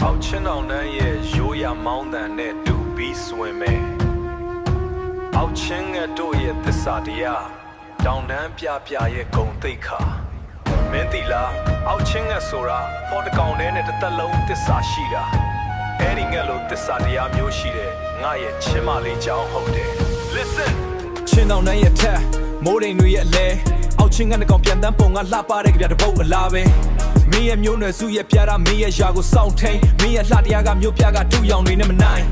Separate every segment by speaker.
Speaker 1: အောက်ချင်းအောင်တန်းရဲ့ရိုးရမောင်းတန်နဲ့တူပြီးဆွင်မယ်အောက်ချင်းငတ်တို့ရဲ့သစ္စာတရားတောင်တန်းပြပြရဲ့ဂုံသိက္ခာမင်းတီလားအောက်ချင်းငတ်ဆိုတာဟောတကောင်နဲ့တစ်သက်လုံးသစ္စာရှိတာအဲ့ဒီငတ်လို့သစ္စာတရားမျိုးရှိတဲ့ငါရဲ့ချင်းမလေးကြောင်းဟုတ်တယ် Listen
Speaker 2: ချင်းတောင်တန်းရဲ့ထက်မိုးတိမ်တွေရဲ့အလဲအောက်ချင်းငတ်တကောင်ပြန်တန်းပုံကလှပတဲ့ကြပြတပုတ်အလားပဲမင်းရဲ့မျိုးနွယ်စုရဲ့ပြားတာမင်းရဲ့ယာကိုစောင့်ထိန်မင်းရဲ့လှတရားကမျိုးပြကတူရောင်တွေနဲ့မနိုင်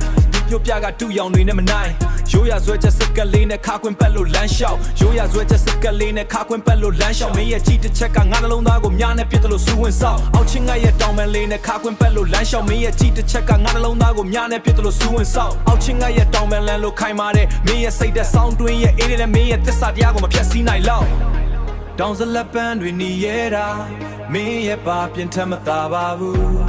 Speaker 2: မျိုးပြကတူရောင်တွေနဲ့မနိုင်ရိုးရဆွဲချက်စက်ကလေးနဲ့ခါခွင်းပက်လို့လမ်းလျှောက်ရိုးရဆွဲချက်စက်ကလေးနဲ့ခါခွင်းပက်လို့လမ်းလျှောက်မင်းရဲ့ကြည်တစ်ချက်ကငါနှလုံးသားကိုမြားနဲ့ပြစ်တယ်လို့စူးဝင်ဆောက်အောက်ချင်းငတ်ရဲ့တောင်ပန်လေးနဲ့ခါခွင်းပက်လို့လမ်းလျှောက်မင်းရဲ့ကြည်တစ်ချက်ကငါနှလုံးသားကိုမြားနဲ့ပြစ်တယ်လို့စူးဝင်ဆောက်အောက်ချင်းငတ်ရဲ့တောင်ပန်လန်းလို့ခိုင်မာတဲ့မင်းရဲ့စိတ်တဲ့ဆောင်းတွင်းရဲ့အေးတဲ့မင်းရဲ့သစ္စာတရားကိုမဖြတ်စည်းနိုင်လောက်တောင်စလက်ပန်းတွေနေရတာမင်းရဲ့ပါပြင်ထမသာပါဘူး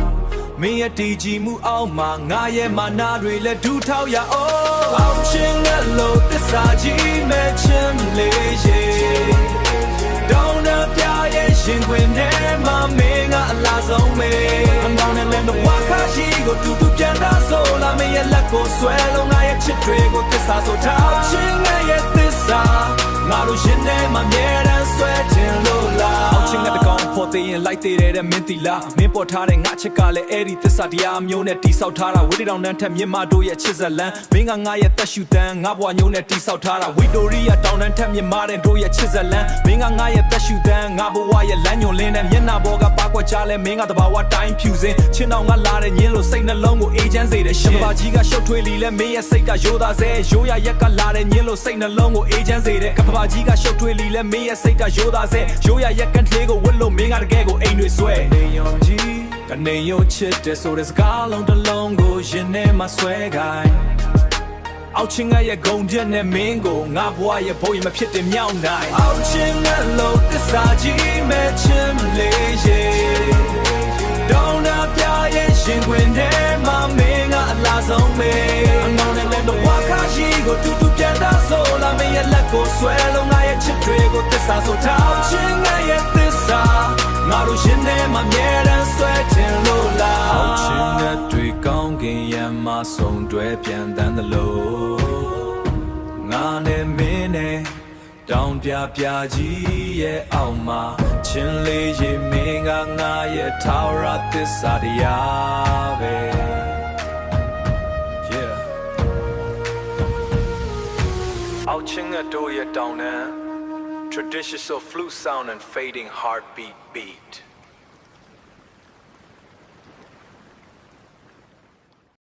Speaker 2: မင်းရဲ့တည်ကြည်မှုအောက်မှာငါရဲ့မာနတွေလည်းဒူးထောက်ရအောင်အောက်ချင်းငတ်လို့သစ္စာကြီးမဲ့ချင်းလေးရေတောင်းတပြရဲ့ရှင်ခွင်ထဲမှာမင်းကအလားဆုံးမေအမောင်းနဲ့လည်းဝါခါရှိကိုတူတူပြန်လာဆိုလာမင်းရဲ့လက်ကိုဆွဲလုံးငါရဲ့ချစ်တွေကိုသစ္စာဆိုထားအောက်ချင်းငတ်ရဲ့သစ္စာငါတို့ရှင်ထဲမှာမြဲတမ်းဆွဲတင်လို့လားအောက်ချင်းငတ်တကောင်ဖို့သေးရင်လိုက်သေးတဲ့မင်းတီလားမင်းပေါ်ထားတဲ့ငါချစ်ကလည်းအဲ့ဒီသစ္စာတရားမျိုးနဲ့တိဆောက်ထားတာဝိတ္တတောင်တန်းထက်မြင့်မတို့ရဲ့ချစ်ဇလန်းမင်းကငါရဲ့သက်ရှူတန်းငါဘွားညုံနဲ့တိဆောက်ထားတာဝီတိုရီယာတောင်တန်းထက်မြင့်မတဲ့တို့ရဲ့ချစ်ဇလန်းမင်းကငါရဲ့သက်ရှူတန်းငါဘွားရဲ့လမ်းညွန်လင်းတဲ့မျက်နှာပေါ်ကပါကွက်ချလဲမင်းကတဘာဝတိုင်းဖြူစင်ချင်းတောင်ကလာတဲ့ညင်းလို့စိတ်နှလုံးကိုအေးချမ်းစေတဲ့ရှင်ပါကြီးကရှုပ်ထွေးလီလဲမင်းရဲ့စိတ်ကရိုးသားစေရိုးရရက်ကလာတဲ့ညင်းလို့စိတ်နှလုံးကိုအေးချမ်းစေတဲ့ကဘာကြီးကရှုပ်ထွေးလီလဲမင်းရဲ့စိတ်ကရိုးသားစေရိုးရရက်ကန်လေးကိုဝတ်လို့မင်းကတကယ်ကိုအိမ်တွေဆွဲနေယုံကြည်ကနေယုံချစ်တဲ့ဆိုတဲ့စကားလုံးတစ်လုံးကိုရင်ထဲမှာဆွဲခိုင်းအောက်ချင်းငါရဲ့ဂုံပြက်နဲ့မင်းကိုငါဘွားရဲ့ဘိုးရင်မဖြစ်တဲ့မြောက်နိုင်အောက်ချင်းငါလို့သစ္စာကြီးမဲ့ချင်းလေးရေတောင်းတပြရဲ့ရှင်ခွင်ထဲမှာမင်းကအလားဆုံးမေအမောင်းနဲ့လည်းဝါခါရှိကိုတူတူပြန်လာဆိုလာမင်းရဲ့လက်ကိုဆွဲလုံးငါရဲ့ချစ်တွေကိုသစ္စာဆိုထားအောက်ချင်းငါရဲ့သစ္စာငါတို့ရှင်ထဲမှာမြဲတမ်းဆွဲတင်လို့လားအောက်ချင်းငါတွေကောင်းကင်ရံမှာဆုံတွဲပြန်တန်းသလိုငါနဲ့မင်းနဲ့တောင်ပြပြကြီးရဲ့အောက်မှာချင်းလေးရေမင်းကငါရဲ့ထာဝရသစ္စာတရားပဲ
Speaker 1: အောက်ချင်းငတ်တို့ရဲ့တောင်တန်း traditions of flute sound and fading heartbeat beat